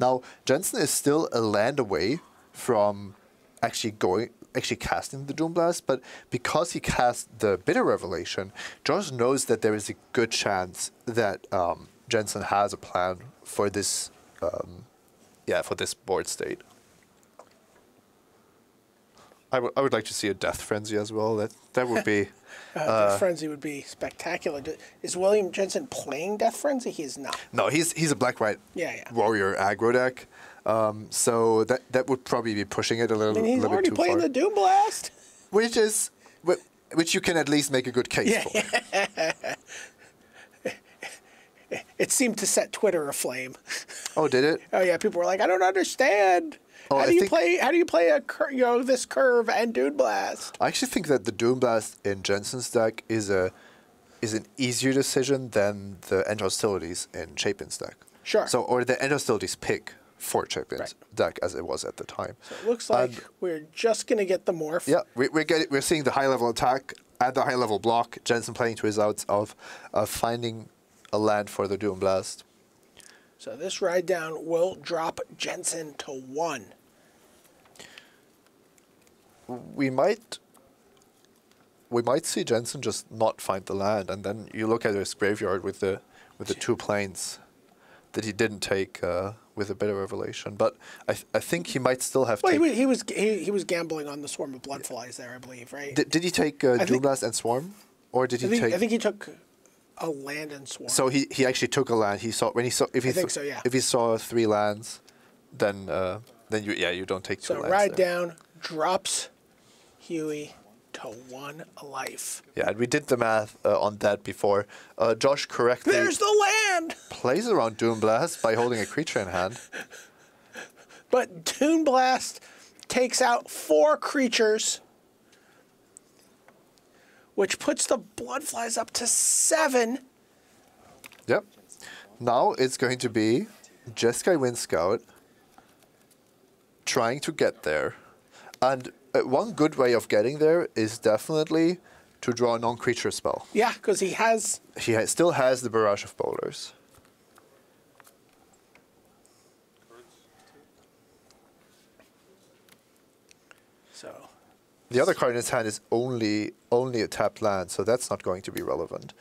Now, Jensen is still a land away from actually casting the Dune Blast, but because he cast the Bitter Revelation, Josh knows that there is a good chance that Jensen has a plan for this, for this board state. I would like to see a Death Frenzy as well. That would be. Death Frenzy would be spectacular. Is William Jensen playing Death Frenzy? He is not. No, he's a black-white warrior aggro deck. So that would probably be pushing it a little. He's little already bit too playing far. the Dune Blast. Which you can at least make a good case for. It seemed to set Twitter aflame. Oh, did it? Oh yeah, people were like, I don't understand. How do you play this curve and Dune Blast? I actually think that the Dune Blast in Jensen's deck is an easier decision than the End Hostilities in Chapin's deck. Sure. Or the End Hostilities pick for Chapin's deck as it was at the time. So it looks like we're just gonna get the morph. Yeah, we're seeing the high level attack and the high level block. Jensen playing to his outs of finding a land for the Dune Blast. So this ride down will drop Jensen to 1. We might see Jensen just not find the land, and then you look at his graveyard with the 2 planes that he didn't take with a bit of revelation. But I think he might still have. Well, he was gambling on the swarm of bloodflies there, I believe, right? Did he take Dune Blast and Swarm, or did he take? I think he took a land and swarm. So he actually took a land. He saw if he saw 3 lands, then you don't take 2 lands. So ride down drops Huey to 1 life. Yeah, and we did the math on that before. Josh correctly. There's the land. Plays around Dune Blast by holding a creature in hand. But Dune Blast takes out 4 creatures, which puts the bloodflies up to 7. Yep. Now it's going to be Jeskai Windscout trying to get there. And one good way of getting there is definitely to draw a non-creature spell. Yeah, because he still has the Barrage of Boulders. So the other card in his hand is only a tapped land, so that's not going to be relevant.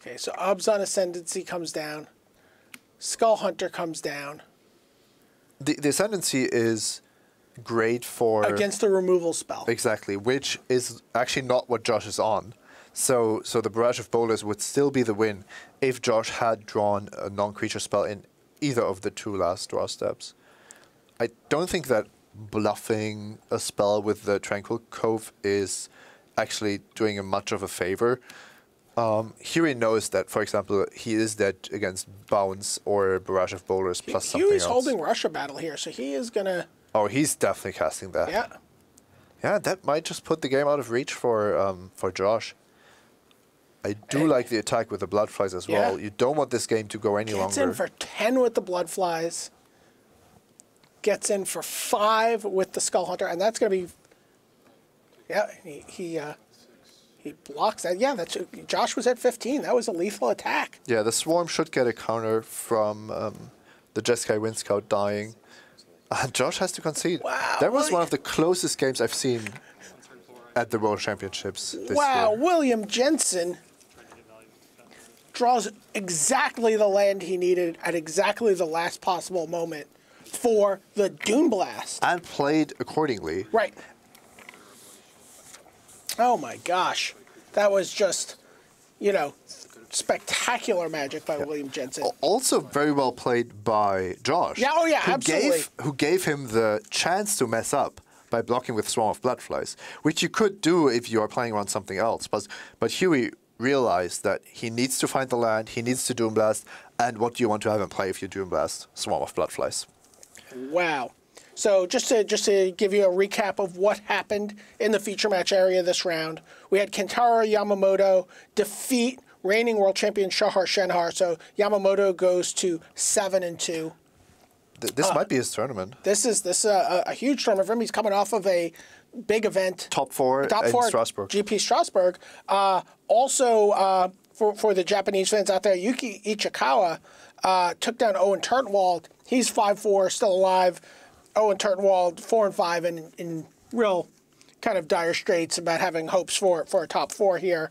Okay, so Abzan Ascendancy comes down. Skull Hunter comes down. The Ascendancy is great for against the removal spell. Exactly, which is actually not what Josh is on. So the Barrage of Boulders would still be the win if Josh had drawn a non-creature spell in either of the 2 last draw steps. I don't think that bluffing a spell with the Tranquil Cove is actually doing him much of a favor. Here he knows that, for example, he is dead against Bounce or Barrage of Boulders plus something else. He's holding Russia Battle here, so he is going to... Oh, he's definitely casting that. Yeah. Yeah, that might just put the game out of reach for Josh. I do like the attack with the Bloodflies as well. You don't want this game to go any longer. Gets in for 10 with the Bloodflies. Gets in for 5 with the Skull Hunter, and that's going to be... Yeah, he blocks that. Yeah, Josh was at 15. That was a lethal attack. Yeah, the Swarm should get a counter from the Jeskai Windscout dying. And Josh has to concede. Wow. That was one of the closest games I've seen at the World Championships this year. William Jensen draws exactly the land he needed at exactly the last possible moment for the Dune Blast. And played accordingly. Right. Oh my gosh. That was just, spectacular magic by William Jensen. Also very well played by Josh. Yeah, absolutely. Who gave him the chance to mess up by blocking with Swarm of Bloodflies, which you could do if you are playing around something else. But Huey realized that he needs to find the land, he needs to Dune Blast, and what do you want to have him play if you Dune Blast? Swarm of Bloodflies. Wow. So just to give you a recap of what happened in the feature match area this round, we had Kentaro Yamamoto defeat reigning world champion Shahar Shenhar. So Yamamoto goes to 7-2. This might be his tournament. This is a huge tournament for him. He's coming off of a big event. Top four in Strasbourg. GP Strasbourg. Also, for the Japanese fans out there, Yuki Ichikawa took down Owen Turtenwald. He's 5-4, still alive. Owen Turtenwald 4-5 and in real kind of dire straits about having hopes for a top 4 here.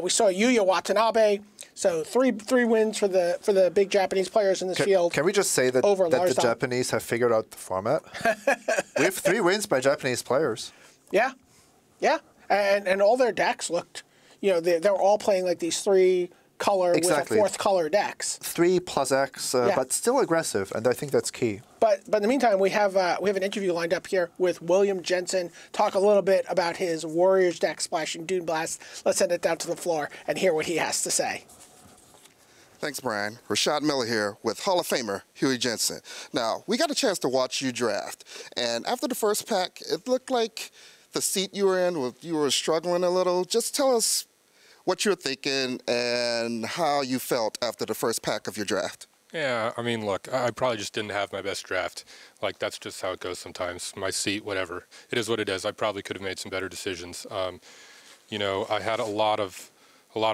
We saw Yuuya Watanabe, so three wins for the big Japanese players in this field. Can we just say that the Japanese have figured out the format? We have 3 wins by Japanese players. Yeah, and all their decks looked, they're all playing like these 3-color with a 4th color decks. 3 plus X, but still aggressive, and I think that's key. But in the meantime, we have an interview lined up here with William Jensen. Talk a little bit about his Warriors deck splashing Dune Blast. Let's send it down to the floor and hear what he has to say. Thanks, Brian. Rashad Miller here with Hall of Famer Huey Jensen. Now, we got a chance to watch you draft, and after the first pack, it looked like the seat you were in, you were struggling a little. Just tell us what you're thinking and how you felt after the first pack of your draft. Yeah, I mean, look, I probably just didn't have my best draft. Like, that's just how it goes sometimes. My seat, whatever. It is what it is. I probably could have made some better decisions. I had a lot of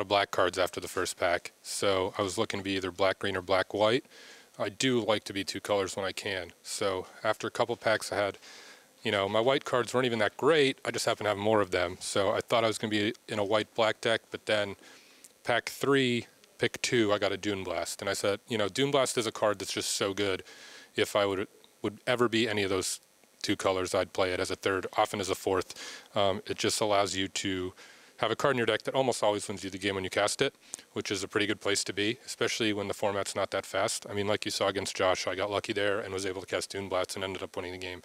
black cards after the first pack, so I was looking to be either black-green or black-white. I do like to be 2 colors when I can. So after a couple packs I had, my white cards weren't even that great. I just happen to have more of them. So I thought I was going to be in a white-black deck, but then pack 3, pick 2, I got a Dune Blast. And I said, Dune Blast is a card that's just so good. If I would ever be any of those 2 colors, I'd play it as a 3rd, often as a 4th. It just allows you to have a card in your deck that almost always wins you the game when you cast it, which is a pretty good place to be, especially when the format's not that fast. I mean, like you saw against Josh, I got lucky there and was able to cast Dune Blast and ended up winning the game.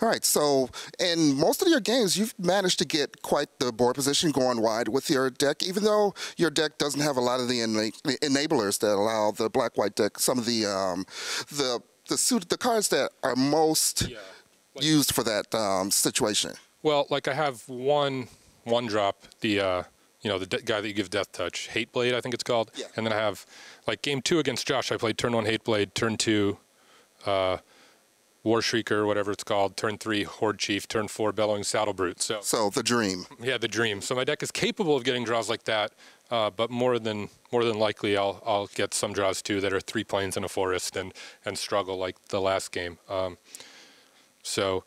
All right, so in most of your games, you've managed to get quite the board position going wide with your deck, even though your deck doesn't have a lot of the enablers that allow the black-white deck, some of the cards that are most used for that situation. Well, like I have one drop, the guy that you give Death Touch, Hate Blade, I think it's called. Yeah. And then I have, like game 2 against Josh, I played turn 1 Hate Blade, turn 2 War Shrieker, whatever it's called, turn 3 Horde Chief, turn 4 Bellowing Saddle Brute. So the dream. Yeah, the dream. So my deck is capable of getting draws like that, but more than likely I'll get some draws too that are 3 planes in a forest and struggle like the last game. So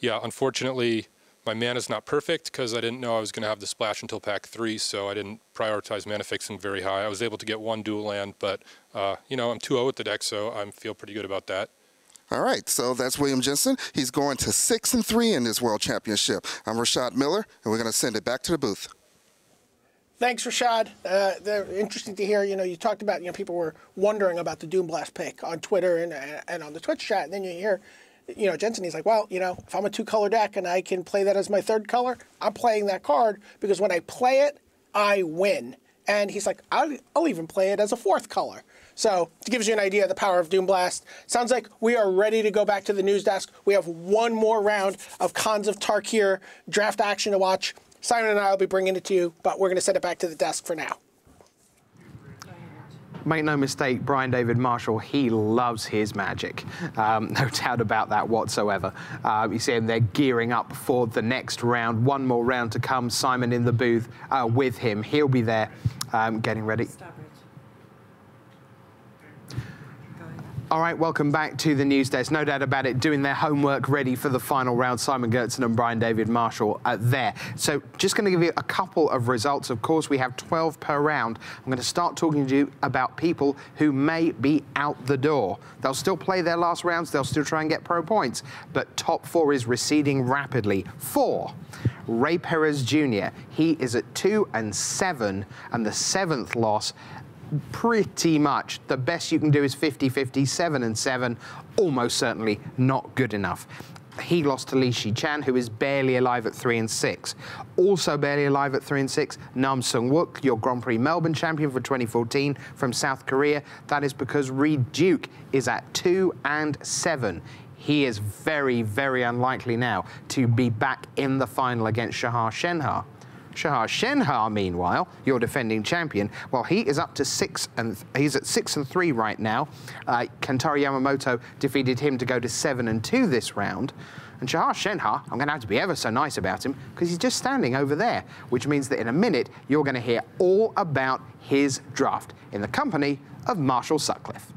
yeah, unfortunately my mana's not perfect because I didn't know I was going to have the splash until pack 3, so I didn't prioritize mana fixing very high. I was able to get 1 dual land, but I'm 2-0 with the deck, so I feel pretty good about that. All right, so that's William Jensen. He's going to 6-3 in this World Championship. I'm Rashad Miller, and we're going to send it back to the booth. Thanks, Rashad. They're interesting to hear. You talked about, people were wondering about the Dune Blast pick on Twitter and on the Twitch chat. And then you hear, Jensen, he's like, well, if I'm a 2-color deck and I can play that as my 3rd color, I'm playing that card because when I play it, I win. And he's like, I'll even play it as a 4th color. So it gives you an idea of the power of Dune Blast. Sounds like we are ready to go back to the news desk. We have one more round of Khans of Tarkir draft action to watch. Simon and I will be bringing it to you, but we're going to send it back to the desk for now. Make no mistake, Brian David Marshall, he loves his Magic. No doubt about that whatsoever. You see him there gearing up for the next round. One more round to come. Simon in the booth with him. He'll be there getting ready. All right, welcome back to the news desk. No doubt about it, doing their homework ready for the final round. Simon Gertzen and Brian David Marshall there. So just going to give you a couple of results. Of course, we have 12 per round. I'm going to start talking to you about people who may be out the door. They'll still play their last rounds. They'll still try and get pro points. But top 4 is receding rapidly. 4. Ray Perez Jr. He is at 2-7, and the 7th loss. Pretty much the best you can do is 50-50, 7-7, almost certainly not good enough. He lost to Li Shi-chan, who is barely alive at 3-6. Also barely alive at 3-6, Nam Sung-wook, your Grand Prix Melbourne champion for 2014 from South Korea. That is because Reed Duke is at 2-7. He is very, very unlikely now to be back in the final against Shahar Shenhar. Shahar Shenhar, meanwhile, your defending champion, well, he is up to he's at 6-3 right now. Kentaro Yamamoto defeated him to go to 7-2 this round. And Shahar Shenhar, I'm going to have to be ever so nice about him because he's just standing over there, which means that in a minute you're going to hear all about his draft in the company of Marshall Sutcliffe.